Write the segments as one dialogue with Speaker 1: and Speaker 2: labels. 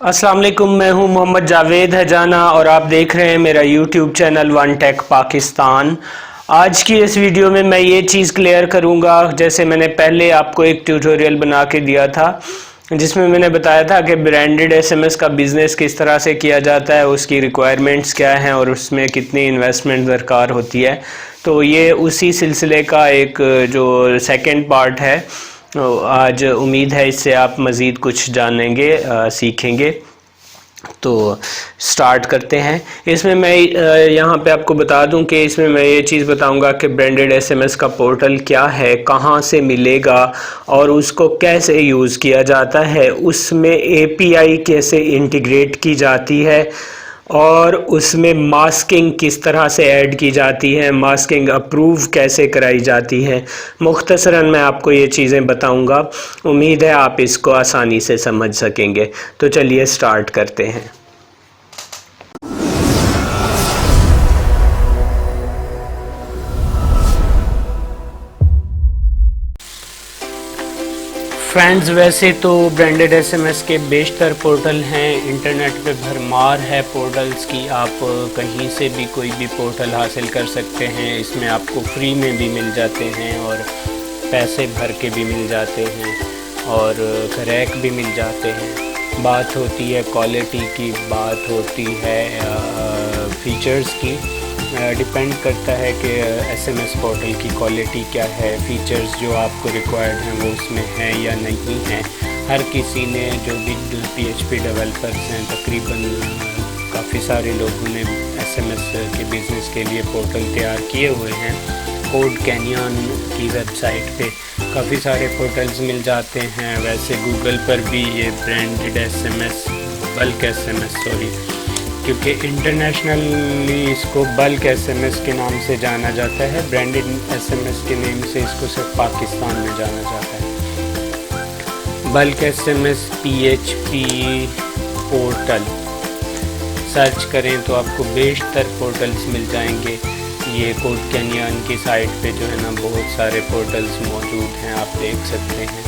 Speaker 1: अस्सलाम वालेकुम, मैं हूं मोहम्मद जावेद हजाना और आप देख रहे हैं मेरा YouTube channel one tech Pakistan. आज की इस वीडियो में मैं ये चीज़ क्लियर करूंगा, जैसे मैंने पहले आपको एक ट्यूटोरियल बना के दिया था जिसमें मैंने बताया था कि ब्रांडेड एसएमएस का बिज़नेस किस तरह से किया जाता है, उसकी रिक्वायरमेंट्स क्या हैं और उसमें कितनी इन्वेस्टमेंट दरकार होती है। तो ये उसी सिलसिले का एक जो सेकंड पार्ट है। आज उम्मीद है इससे आप मज़ीद कुछ जानेंगे, सीखेंगे। तो स्टार्ट करते हैं। इसमें मैं यहाँ पे आपको बता दूं कि इसमें मैं ये चीज़ बताऊंगा कि ब्रांडेड एसएमएस का पोर्टल क्या है, कहाँ से मिलेगा और उसको कैसे यूज़ किया जाता है, उसमें एपीआई कैसे इंटीग्रेट की जाती है और उसमें मास्किंग किस तरह से ऐड की जाती है, मास्किंग अप्रूव कैसे कराई जाती है। मुख्तसरन मैं आपको ये चीज़ें बताऊंगा। उम्मीद है आप इसको आसानी से समझ सकेंगे। तो चलिए स्टार्ट करते हैं। फ्रेंड्स, वैसे तो ब्रांडेड एसएमएस के बेशतर पोर्टल हैं, इंटरनेट पे भरमार है पोर्टल्स की। आप कहीं से भी कोई भी पोर्टल हासिल कर सकते हैं। इसमें आपको फ्री में भी मिल जाते हैं और पैसे भर के भी मिल जाते हैं और क्रैक भी मिल जाते हैं। बात होती है क्वालिटी की, बात होती है फीचर्स की। डिपेंड करता है कि एसएमएस पोर्टल की क्वालिटी क्या है, फीचर्स जो आपको रिक्वायर्ड हैं वो उसमें हैं या नहीं हैं। हर किसी ने, जो भी पीएचपी डेवलपर्स हैं, तकरीबन काफ़ी सारे लोगों ने एसएमएस के बिज़नेस के लिए पोर्टल तैयार किए हुए हैं। कोड कैनियन की वेबसाइट पे काफ़ी सारे पोर्टल्स मिल जाते हैं। वैसे गूगल पर भी ये ब्रांडेड एसएमएस, बल्क एसएमएस क्योंकि इंटरनेशनली इसको बल्क एसएमएस के नाम से जाना जाता है। ब्रांडेड एसएमएस के नेम से इसको सिर्फ पाकिस्तान में जाना जाता है। Bulk SMS PHP portal search करें तो आपको बेशतर पोर्टल्स मिल जाएंगे। ये कोड कैनियन की साइट पे जो है ना, बहुत सारे पोर्टल्स मौजूद हैं, आप देख सकते हैं।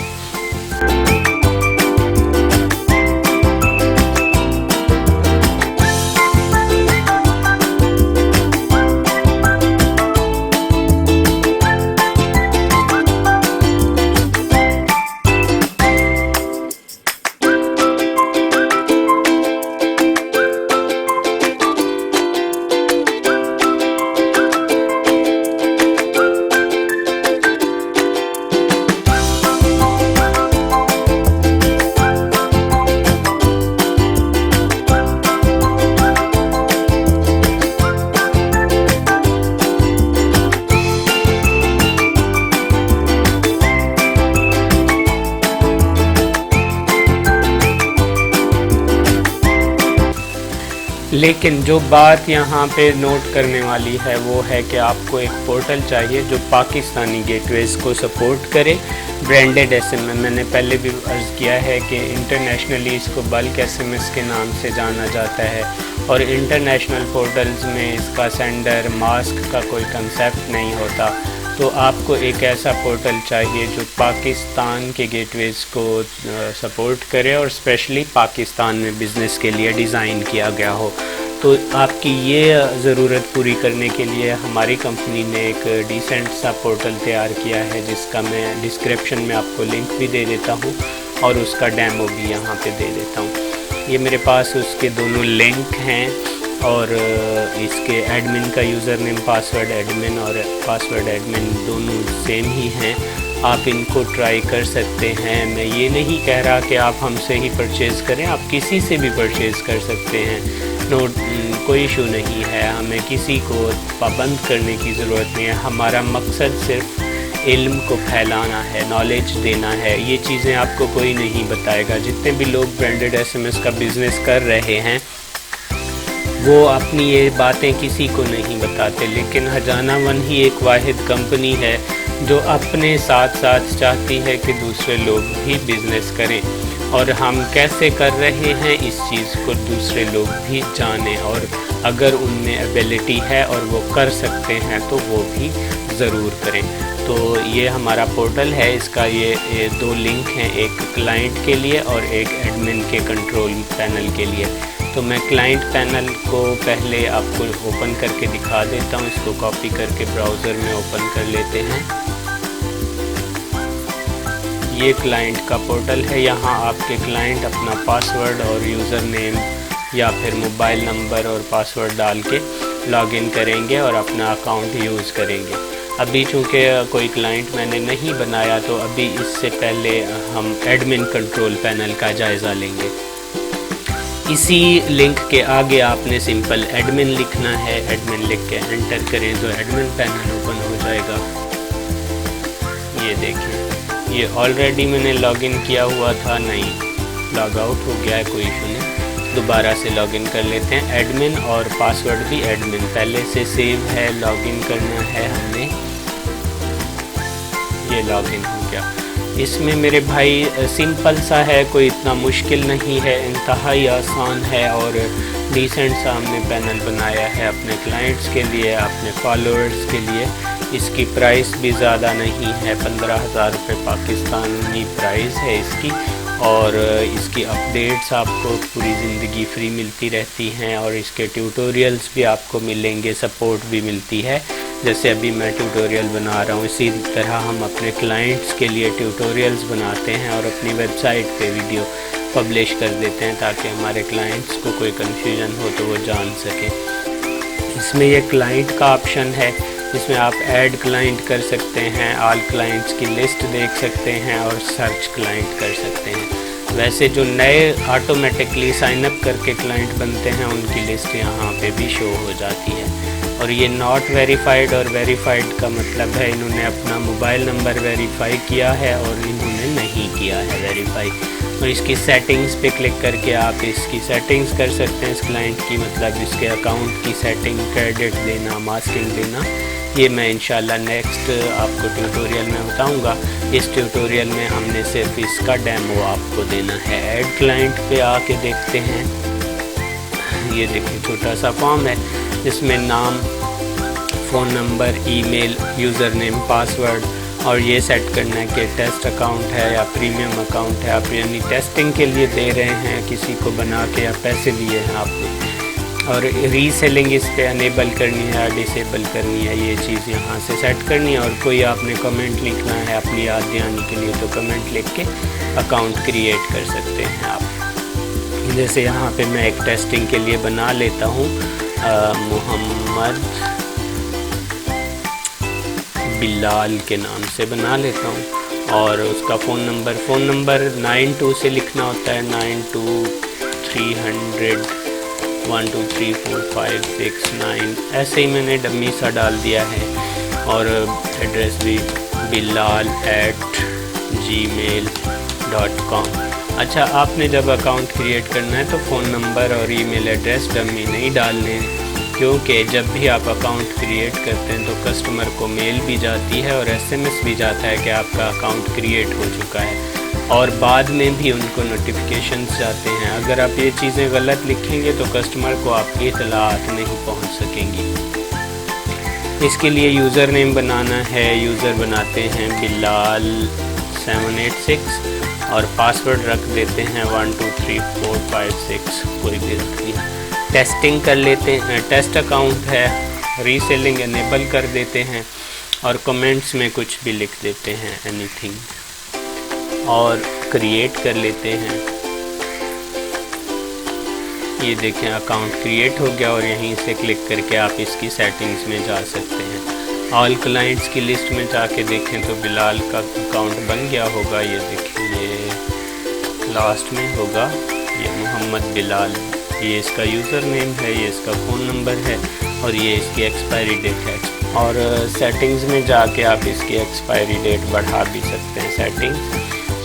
Speaker 1: लेकिन जो बात यहाँ पे नोट करने वाली है वो है कि आपको एक पोर्टल चाहिए जो पाकिस्तानी गेटवेज़ को सपोर्ट करे। ब्रांडेड एसएमएस, मैंने पहले भी अर्ज़ किया है कि इंटरनेशनली इसको बल्क एसएमएस के नाम से जाना जाता है और इंटरनेशनल पोर्टल्स में इसका सेंडर मास्क का कोई कंसेप्ट नहीं होता। तो आपको एक ऐसा पोर्टल चाहिए जो पाकिस्तान के गेटवेज़ को सपोर्ट करे और स्पेशली पाकिस्तान में बिज़नेस के लिए डिज़ाइन किया गया हो। तो आपकी ये ज़रूरत पूरी करने के लिए हमारी कंपनी ने एक डिसेंट सा पोर्टल तैयार किया है, जिसका मैं डिस्क्रिप्शन में आपको लिंक भी दे देता हूँ और उसका डेमो भी यहाँ पे दे देता हूँ। ये मेरे पास उसके दोनों लिंक हैं और इसके एडमिन का यूज़र नेम, पासवर्ड एडमिन और पासवर्ड एडमिन दोनों सेम ही हैं। आप इनको ट्राई कर सकते हैं। मैं ये नहीं कह रहा कि आप हमसे ही परचेज़ करें, आप किसी से भी परचेज़ कर सकते हैं। कोई इशू नहीं है, हमें किसी को पाबंद करने की ज़रूरत नहीं है। हमारा मकसद सिर्फ इल्म को फैलाना है, नॉलेज देना है। ये चीज़ें आपको कोई नहीं बताएगा। जितने भी लोग ब्रांडेड एसएमएस का बिज़नेस कर रहे हैं वो अपनी ये बातें किसी को नहीं बताते, लेकिन हजाना वन ही एक वाहिद कंपनी है जो अपने साथ साथ चाहती है कि दूसरे लोग भी बिज़नेस करें और हम कैसे कर रहे हैं इस चीज़ को दूसरे लोग भी जानें, और अगर उनमें एबिलिटी है और वो कर सकते हैं तो वो भी ज़रूर करें। तो ये हमारा पोर्टल है, इसका ये दो लिंक हैं, एक क्लाइंट के लिए और एक एडमिन के कंट्रोल पैनल के लिए। तो मैं क्लाइंट पैनल को पहले आपको ओपन करके दिखा देता हूँ। इसको कॉपी करके ब्राउज़र में ओपन कर लेते हैं। ये क्लाइंट का पोर्टल है। यहाँ आपके क्लाइंट अपना पासवर्ड और यूज़र नेम या फिर मोबाइल नंबर और पासवर्ड डाल के लॉगिन करेंगे और अपना अकाउंट यूज़ करेंगे। अभी चूँकि कोई क्लाइंट मैंने नहीं बनाया, तो अभी इससे पहले हम एडमिन कंट्रोल पैनल का जायज़ा लेंगे। इसी लिंक के आगे आपने सिंपल एडमिन लिखना है। एडमिन लिख के एंटर करें तो एडमिन पैनल ओपन हो जाएगा। ये देखिए, ये ऑलरेडी मैंने लॉगिन किया हुआ था, नहीं लॉग आउट हो गया है, कोई इशू नहीं। दोबारा से लॉगिन कर लेते हैं। एडमिन और पासवर्ड भी एडमिन पहले से सेव है, लॉगिन करना है हमने। ये लॉगिन हो गया। इसमें मेरे भाई सिंपल सा है, कोई इतना मुश्किल नहीं है, इंतहाई आसान है और डिसेंट सा हमने पैनल बनाया है अपने क्लाइंट्स के लिए, अपने फॉलोअर्स के लिए। इसकी प्राइस भी ज़्यादा नहीं है, 15,000 रुपये पाकिस्तानी प्राइस है इसकी। और इसकी अपडेट्स आपको पूरी ज़िंदगी फ्री मिलती रहती हैं और इसके ट्यूटोरियल्स भी आपको मिलेंगे, सपोर्ट भी मिलती है। जैसे अभी मैं ट्यूटोरियल बना रहा हूँ, इसी तरह हम अपने क्लाइंट्स के लिए ट्यूटोरियल्स बनाते हैं और अपनी वेबसाइट पे वीडियो पब्लिश कर देते हैं ताकि हमारे क्लाइंट्स को कोई कन्फ्यूजन हो तो वो जान सकें। इसमें ये क्लाइंट का ऑप्शन है, इसमें आप ऐड क्लाइंट कर सकते हैं, ऑल क्लाइंट्स की लिस्ट देख सकते हैं और सर्च क्लाइंट कर सकते हैं। वैसे जो नए ऑटोमेटिकली साइन अप करके क्लाइंट बनते हैं उनकी लिस्ट यहाँ पे भी शो हो जाती है। और ये नॉट वेरीफाइड और वेरीफाइड का मतलब है इन्होंने अपना मोबाइल नंबर वेरीफाई किया है और इन्होंने नहीं किया है वेरीफाई। और इसकी सेटिंग्स पे क्लिक करके आप इसकी सेटिंग्स कर सकते हैं इस क्लाइंट की, मतलब इसके अकाउंट की सेटिंग, क्रेडिट देना, मास्किंग देना। ये मैं इंशाल्लाह नेक्स्ट आपको ट्यूटोरियल में बताऊंगा। इस ट्यूटोरियल में हमने सिर्फ इसका डेमो आपको देना है। ऐड क्लाइंट पे आके देखते हैं। ये देखिए छोटा सा फॉर्म है, इसमें नाम, phone number, email, user name, password और ये सेट करना है कि टेस्ट अकाउंट है या प्रीमियम अकाउंट है। आप यानी टेस्टिंग के लिए दे रहे हैं किसी को बना के या पैसे लिए हैं आपने। और रीसेलिंग इस पर अनेबल करनी है या डिसेबल करनी है, ये चीज़ यहाँ से सेट करनी है। और कोई आपने कमेंट लिखना है अपनी याद दिलाने के लिए तो कमेंट लिख के अकाउंट क्रिएट कर सकते हैं आप। जैसे यहाँ पे मैं एक टेस्टिंग के लिए बना लेता हूँ, मोहम्मद बिलाल के नाम से बना लेता हूँ। और उसका फ़ोन नंबर 92 से लिखना होता है, 92-300 1 2 3 4 5 6 9, ऐसे ही मैंने डम्मी सा डाल दिया है। और एड्रेस भी bilal@gmail.com। अच्छा, आपने जब अकाउंट क्रिएट करना है तो फ़ोन नंबर और ईमेल एड्रेस डम्मी नहीं डालने, क्योंकि जब भी आप अकाउंट क्रिएट करते हैं तो कस्टमर को मेल भी जाती है और SMS भी जाता है कि आपका अकाउंट क्रिएट हो चुका है, और बाद में भी उनको नोटिफिकेशंस जाते हैं। अगर आप ये चीज़ें गलत लिखेंगे तो कस्टमर को आपकी इत्तलात नहीं पहुंच सकेंगी। इसके लिए यूज़र नेम बनाना है, यूज़र बनाते हैं बिलाल 786 और पासवर्ड रख देते हैं 1 2 3 4 5 6, कोई भी रख दिया। टेस्टिंग कर लेते हैं, टेस्ट अकाउंट है, रीसेलिंग इनेबल कर देते हैं और कमेंट्स में कुछ भी लिख देते हैं, एनीथिंग, और क्रिएट कर लेते हैं। ये देखें अकाउंट क्रिएट हो गया और यहीं से क्लिक करके आप इसकी सेटिंग्स में जा सकते हैं। ऑल क्लाइंट्स की लिस्ट में जाके देखें तो बिलाल का अकाउंट बन गया होगा। ये देखें, ये लास्ट में होगा, ये मोहम्मद बिलाल, ये इसका यूज़र नेम है, ये इसका फ़ोन नंबर है और ये इसकी एक्सपायरी डेट है। और सेटिंग्स में जाके आप इसकी एक्सपायरी डेट बढ़ा भी सकते हैं सेटिंग्स।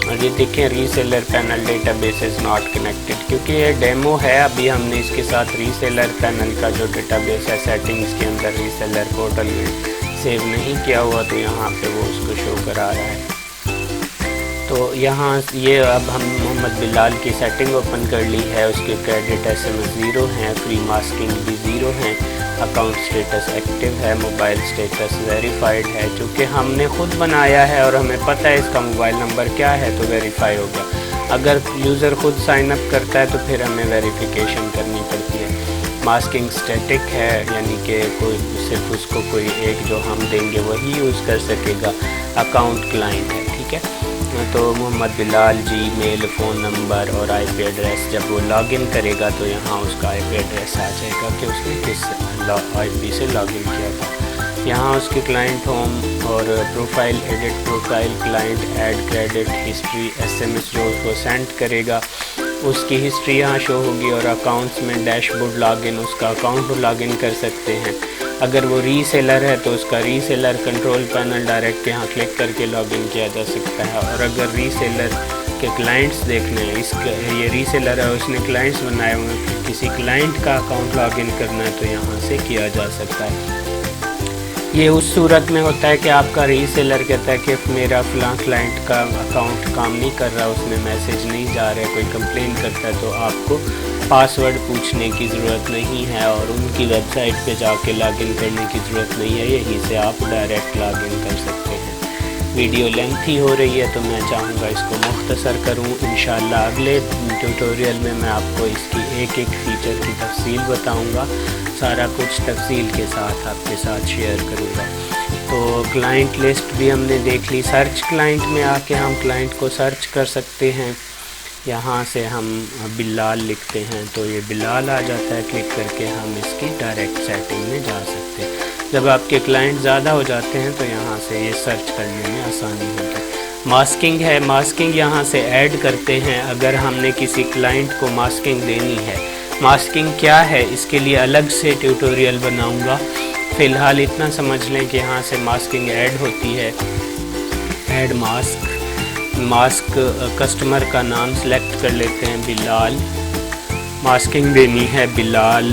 Speaker 1: और ये देखें reseller panel database is not connected, क्योंकि ये डेमो है, अभी हमने इसके साथ रीसेलर पैनल का जो डेटाबेस है सेटिंग्स के अंदर रीसेलर पोर्टल में सेव नहीं किया हुआ, तो यहाँ पे वो उसको शो करा रहा है। तो यहाँ ये अब हम मोहम्मद बिलाल की सेटिंग ओपन कर ली है। उसके क्रेडिट SMS 0 हैं, फ्री मास्किंग भी 0 हैं, अकाउंट स्टेटस एक्टिव है, मोबाइल स्टेटस वेरीफाइड है। चूँकि हमने ख़ुद बनाया है और हमें पता है इसका मोबाइल नंबर क्या है तो वेरीफाई हो गया। अगर यूज़र ख़ुद साइन अप करता है तो फिर हमें वेरिफिकेशन करनी पड़ती है। मास्किंग स्टैटिक है, यानी कि कोई सिर्फ उसको कोई एक जो हम देंगे वही यूज़ कर सकेगा। अकाउंट क्लाइंट है, ठीक है। तो Mohammad Bilal Gmail, phone number और IP एड्रेस, जब वो लॉगिन करेगा तो यहाँ उसका IP एड्रेस आ जाएगा कि उसने किस IP से लॉगिन किया था। यहाँ उसके क्लाइंट होम और profile, edit profile, client, add credit, history, SMS जो उसको सेंड करेगा उसकी हिस्ट्री यहाँ शो होगी। और अकाउंट्स में डैशबोर्ड लॉगिन, उसका अकाउंट लॉगिन कर सकते हैं। अगर वो रीसेलर है तो उसका रीसेलर कंट्रोल पैनल डायरेक्ट यहाँ क्लिक करके लॉगिन किया जा सकता है। और अगर रीसेलर के क्लाइंट्स देखने हैं, ये रीसेलर है उसने क्लाइंट्स बनाए हुए हैं, किसी क्लाइंट का अकाउंट लॉगिन करना है तो यहाँ से किया जा सकता है। ये उस सूरत में होता है कि आपका रीसेलर कहता है कि मेरा फ़लाँ क्लाइंट का अकाउंट काम नहीं कर रहा, उसमें मैसेज नहीं जा रहा है, कोई कंप्लेन करता है तो आपको पासवर्ड पूछने की ज़रूरत नहीं है और उनकी वेबसाइट पे जाके लॉगिन करने की ज़रूरत नहीं है, यहीं से आप डायरेक्ट लॉगिन कर सकते हैं। वीडियो लेंथी हो रही है तो मैं चाहूँगा इसको मुख्तसर करूँ। इंशाल्लाह अगले ट्यूटोरियल में मैं आपको इसकी एक एक फ़ीचर की तफसील बताऊँगा, सारा कुछ तफसील के साथ आपके साथ शेयर करूँगा। तो क्लाइंट लिस्ट भी हमने देख ली। सर्च क्लाइंट में आके हम क्लाइंट को सर्च कर सकते हैं। यहाँ से हम बिलाल लिखते हैं तो ये बिलाल आ जाता है, क्लिक करके हम इसकी डायरेक्ट सेटिंग में जा सकते हैं। जब आपके क्लाइंट ज़्यादा हो जाते हैं तो यहाँ से ये सर्च करने में आसानी होगी। मास्किंग है, मास्किंग यहाँ से ऐड करते हैं अगर हमने किसी क्लाइंट को मास्किंग देनी है। मास्किंग क्या है इसके लिए अलग से ट्यूटोरियल बनाऊंगा। फ़िलहाल इतना समझ लें कि यहाँ से मास्किंग ऐड होती है। ऐड मास्क, मास्क कस्टमर का नाम सेलेक्ट कर लेते हैं बिलाल, मास्किंग देनी है बिलाल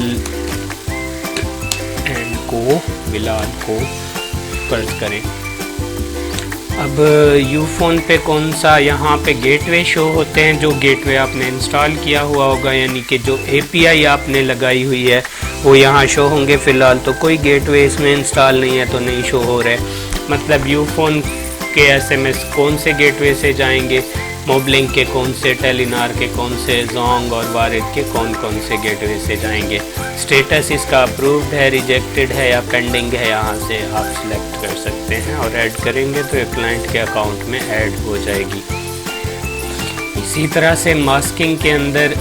Speaker 1: एंड को, बिलाल को फर्ज करें। अब यूफोन पे कौन सा, यहाँ पे गेटवे शो होते हैं, जो गेटवे आपने इंस्टॉल किया हुआ होगा, यानी कि जो API आपने लगाई हुई है वो यहाँ शो होंगे। फ़िलहाल तो कोई गेटवे इसमें इंस्टॉल नहीं है तो नहीं शो हो रहा है। मतलब यूफोन के SMS कौन से गेटवे से जाएंगे, मोबलिंक के कौन से, टेलीनार के कौन से, जोंग और वारिद के कौन कौन से गेटवे से जाएंगे। स्टेटस इसका अप्रूव्ड है, रिजेक्टेड है या पेंडिंग है, यहाँ से आप सिलेक्ट कर सकते हैं और ऐड करेंगे तो ये क्लाइंट के अकाउंट में ऐड हो जाएगी। इसी तरह से मास्किंग के अंदर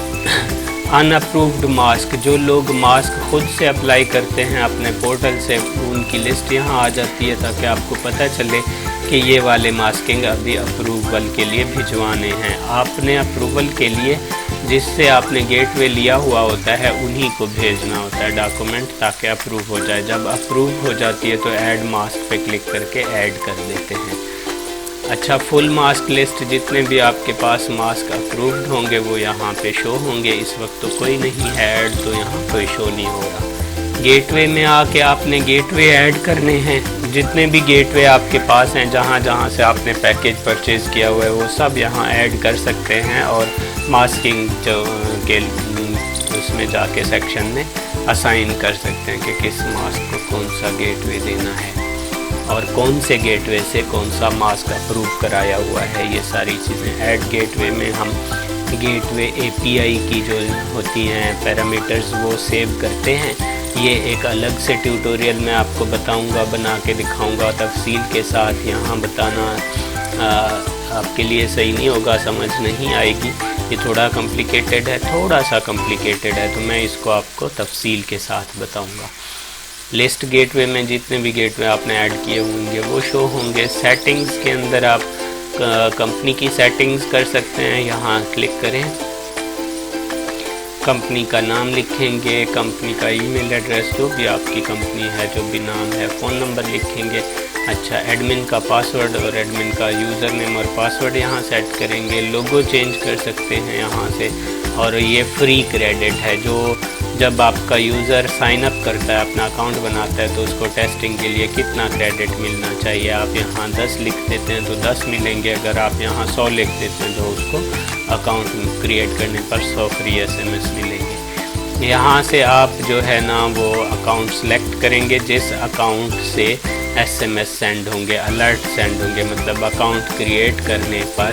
Speaker 1: अनअप्रूव्ड मास्क, जो लोग मास्क खुद से अप्लाई करते हैं अपने पोर्टल से, उनकी लिस्ट यहाँ आ जाती है ताकि आपको पता चले कि ये वाले मास्किंग अभी अप्रूवल के लिए भिजवाने हैं। आपने अप्रूवल के लिए जिससे आपने गेटवे लिया हुआ होता है उन्हीं को भेजना होता है डॉक्यूमेंट, ताकि अप्रूव हो जाए। जब अप्रूव हो जाती है तो ऐड मास्क पे क्लिक करके ऐड कर देते हैं। अच्छा, फुल मास्क लिस्ट जितने भी आपके पास मास्क अप्रूव्ड होंगे वो यहाँ पे शो होंगे। इस वक्त तो कोई नहीं है ऐड, तो यहाँ कोई शो नहीं हो रहा। गेटवे में आके आपने गेटवे ऐड करने हैं। जितने भी गेटवे आपके पास हैं, जहाँ जहाँ से आपने पैकेज परचेज़ किया हुआ है वो सब यहाँ ऐड कर सकते हैं और मास्किंग जो के उसमें जाके सेक्शन में असाइन कर सकते हैं कि किस मास्क को कौन सा गेटवे देना है और कौन से गेटवे से कौन सा मास्क अप्रूव कराया हुआ है। ये सारी चीज़ें ऐड गेटवे में हम गेटवे API की जो होती हैं पैरामीटर्स वो सेव करते हैं। ये एक अलग से ट्यूटोरियल में आपको बताऊंगा, बना के दिखाऊंगा तफसील के साथ। यहाँ बताना आपके लिए सही नहीं होगा, समझ नहीं आएगी, ये थोड़ा कॉम्प्लिकेटेड है, थोड़ा सा कॉम्प्लिकेटेड है, तो मैं इसको आपको तफसील के साथ बताऊंगा। लिस्ट गेटवे में जितने भी गेटवे आपने ऐड किए होंगे वो शो होंगे। सेटिंग्स के अंदर आप कंपनी की सेटिंग्स कर सकते हैं। यहाँ क्लिक करें, कंपनी का नाम लिखेंगे, कंपनी का ईमेल एड्रेस, जो भी आपकी कंपनी है, जो भी नाम है, फ़ोन नंबर लिखेंगे। अच्छा, एडमिन का पासवर्ड और एडमिन का यूज़र नेम और पासवर्ड यहाँ सेट करेंगे। लोगो चेंज कर सकते हैं यहाँ से। और ये फ्री क्रेडिट है, जो जब आपका यूज़र साइन अप करता है, अपना अकाउंट बनाता है, तो उसको टेस्टिंग के लिए कितना क्रेडिट मिलना चाहिए। आप यहाँ 10 लिख देते हैं तो 10 मिलेंगे, अगर आप यहाँ 100 लिख देते हैं तो उसको अकाउंट क्रिएट करने पर 100 फ्री SMS मिलेंगे। यहाँ से आप जो है ना वो अकाउंट सेलेक्ट करेंगे जिस अकाउंट से SMS सेंड होंगे, अलर्ट सेंड होंगे, मतलब अकाउंट क्रिएट करने पर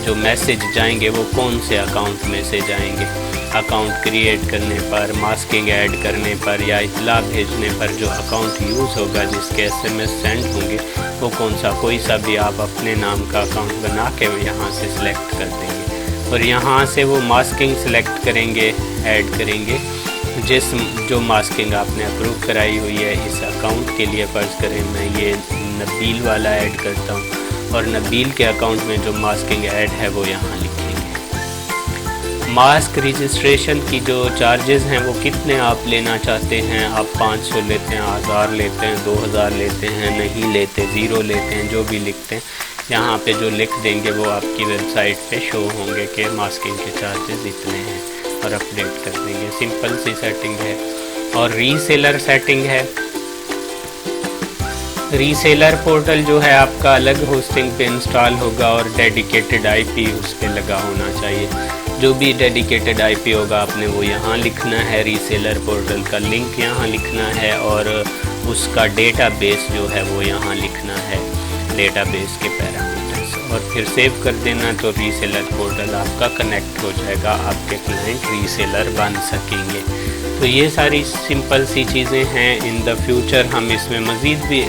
Speaker 1: जो मैसेज जाएंगे वो कौन से अकाउंट में से जाएंगे। अकाउंट क्रिएट करने पर, मास्किंग ऐड करने पर या इतला भेजने पर जो अकाउंट यूज़ होगा, जिसके SMS सेंड होंगे, वो कौन सा, कोई सा भी आप अपने नाम का अकाउंट बना के यहाँ से सिलेक्ट कर देंगे और यहाँ से वो मास्किंग सिलेक्ट करेंगे, ऐड करेंगे जो मास्किंग आपने अप्रूव कराई हुई है इस अकाउंट के लिए। फ़र्ज़ करें मैं ये नबील वाला ऐड करता हूँ और नबील के अकाउंट में जो मास्किंग ऐड है वो यहाँ लिखेंगे। मास्क रजिस्ट्रेशन की जो चार्जेस हैं वो कितने आप लेना चाहते हैं, आप 500 लेते हैं, 1000 लेते हैं, 2000 लेते हैं, नहीं लेते, 0 लेते हैं, जो भी लिखते हैं यहाँ पे जो लिख देंगे वो आपकी वेबसाइट पे शो होंगे कि मास्किंग के चार्जेस इतने हैं और अपडेट कर देंगे। सिंपल सी सेटिंग है। और रीसेलर सेटिंग है। रीसेलर पोर्टल जो है आपका अलग होस्टिंग पे इंस्टॉल होगा और डेडिकेटेड IP उस पर लगा होना चाहिए। जो भी डेडिकेटेड IP होगा आपने वो यहाँ लिखना है, रीसेलर पोर्टल का लिंक यहाँ लिखना है और उसका डेटाबेस जो है वो यहाँ लिखना है, डेटाबेस के पैरामीटर्स, और फिर सेव कर देना तो रीसेलर पोर्टल आपका कनेक्ट हो जाएगा, आपके क्लाइंट रीसेलर बन सकेंगे। तो ये सारी सिंपल सी चीज़ें हैं। इन द फ्यूचर हम इसमें मज़ीद भी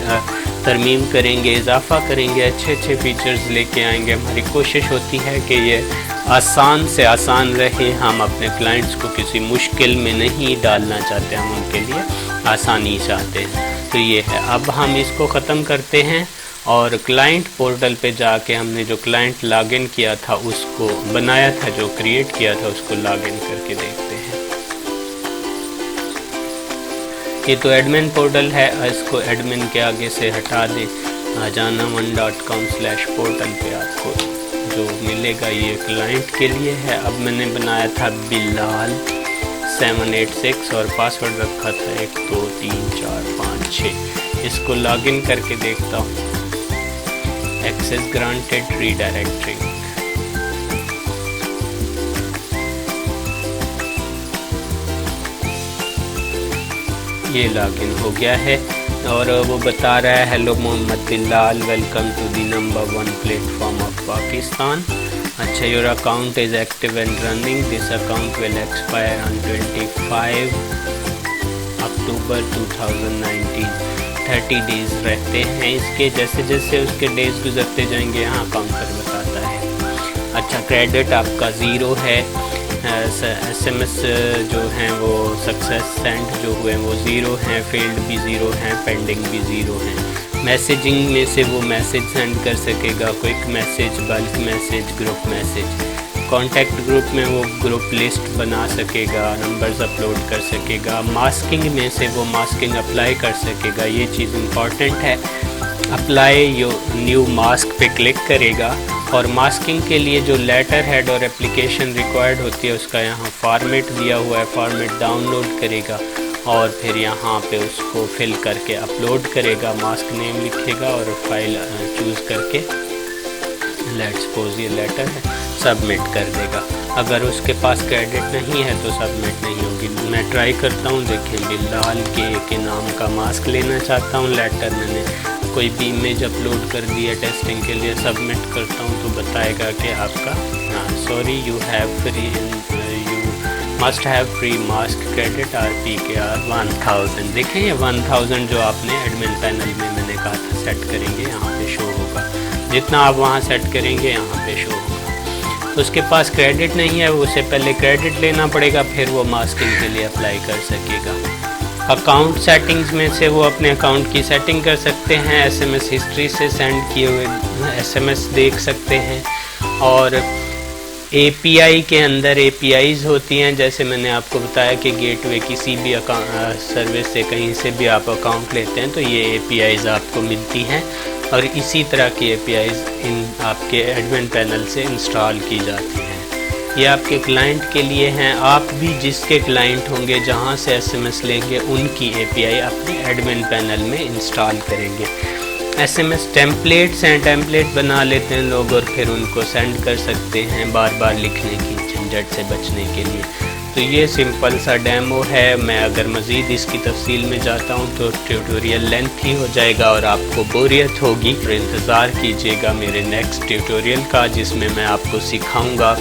Speaker 1: तरमीम करेंगे, इजाफ़ा करेंगे, अच्छे अच्छे फीचर्स लेके आएंगे। हमारी कोशिश होती है कि ये आसान से आसान रहे, हम अपने क्लाइंट्स को किसी मुश्किल में नहीं डालना चाहते, हम उनके लिए आसानी चाहते हैं। तो ये है। अब हम इसको ख़त्म करते हैं और क्लाइंट पोर्टल पे जाके हमने जो क्लाइंट लॉगिन किया था, उसको बनाया था, जो क्रिएट किया था, उसको लॉगिन करके देखते हैं। ये तो एडमिन पोर्टल है, इसको एडमिन के आगे से हटा दें। ajana1.com/portal पे आपको जो मिलेगा ये क्लाइंट के लिए है। अब मैंने बनाया था बिलाल 786 और पासवर्ड रखा था 1 2 3 4 5 6। इसको लॉगिन करके देखता हूँ। Access granted redirecting. ये लॉगिन हो गया है और वो बता रहा है hello Mohammad Bilal, welcome to the number 1 platform of Pakistan. अच्छा, your account is active and running, this account will expire on 25 October 2019। 30 days रहते हैं इसके। जैसे जैसे उसके डेज़ गुजरते जाएंगे यहाँ काउंटर बताता है। अच्छा, क्रेडिट आपका 0 है। SMS जो हैं वो सक्सेस सेंड जो हुए वो 0 हैं, फेल्ड भी 0 हैं, पेंडिंग भी 0 हैं। मैसेजिंग में से वो मैसेज सेंड कर सकेगा, quick message, bulk message, group message. Contact group में वो ग्रुप लिस्ट बना सकेगा, नंबर्स अपलोड कर सकेगा। मास्किंग में से वो मास्किंग अप्लाई कर सकेगा। ये चीज़ इम्पॉर्टेंट है। अप्लाई न्यू मास्क पे क्लिक करेगा और मास्किंग के लिए जो लेटर हेड और एप्लीकेशन रिक्वायर्ड होती है उसका यहाँ फॉर्मेट दिया हुआ है, फॉर्मेट डाउनलोड करेगा और फिर यहाँ पे उसको फिल करके अपलोड करेगा। मास्क नेम लिखेगा और फाइल चूज़ करके लेट्स सपोज ये लेटर है, सबमिट कर देगा। अगर उसके पास क्रेडिट नहीं है तो सबमिट नहीं होगी। मैं ट्राई करता हूँ, देखें बिलाल के नाम का मास्क लेना चाहता हूँ। लेटर मैंने कोई भी इमेज अपलोड कर दी है टेस्टिंग के लिए, सबमिट करता हूँ तो बताएगा कि आपका sorry you must have free mask credit RPKR 1000। देखें ये 1000 जो आपने एडमिन पैनल में मैंने कहा था सेट करेंगे, यहाँ पे शो होगा। जितना आप वहाँ सेट करेंगे यहाँ पे शो होगा। तो उसके पास क्रेडिट नहीं है, उसे पहले क्रेडिट लेना पड़ेगा, फिर वो मास्किंग के लिए अप्लाई कर सकेगा। अकाउंट सेटिंग्स में से वो अपने अकाउंट की सेटिंग कर सकते हैं। SMS हिस्ट्री से सेंड किए हुए SMS देख सकते हैं। और API के अंदर APIs होती हैं, जैसे मैंने आपको बताया कि गेटवे किसी भी सर्विस से कहीं से भी आप अकाउंट लेते हैं तो ये APIs आपको मिलती हैं और इसी तरह की APIs इन आपके एडमिन पैनल से इंस्टॉल की जाती हैं। ये आपके क्लाइंट के लिए हैं। आप भी जिसके क्लाइंट होंगे जहाँ से SMS लेंगे उनकी API अपने एडमिन पैनल में इंस्टॉल करेंगे। SMS टेम्पलेट्स हैं, टेम्पलेट बना लेते हैं लोग और फिर उनको सेंड कर सकते हैं बार बार लिखने की झंझट से बचने के लिए। तो ये सिंपल सा डेमो है। मैं अगर मज़ीद इसकी तफसील में जाता हूँ तो ट्यूटोरियल लेंथी हो जाएगा और आपको बोरियत होगी। तो इंतज़ार कीजिएगा मेरे नेक्स्ट ट्यूटोरियल का, जिसमें मैं आपको सिखाऊंगा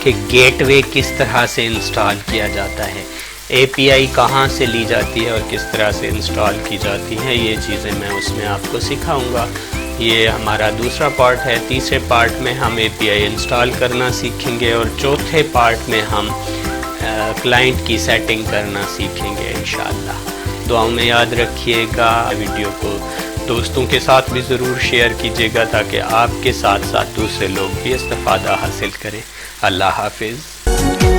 Speaker 1: कि गेटवे किस तरह से इंस्टॉल किया जाता है, API कहाँ से ली जाती है और किस तरह से इंस्टॉल की जाती है। ये चीज़ें मैं उसमें आपको सिखाऊंगा। ये हमारा दूसरा पार्ट है। तीसरे पार्ट में हम API इंस्टॉल करना सीखेंगे और चौथे पार्ट में हम क्लाइंट की सेटिंग करना सीखेंगे इंशाअल्लाह। दुआओं में याद रखिएगा। वीडियो को दोस्तों के साथ भी ज़रूर शेयर कीजिएगा ताकि आपके साथ साथ दूसरे लोग भी इस्तिफ़ादा हासिल करें। अल्लाह हाफिज़।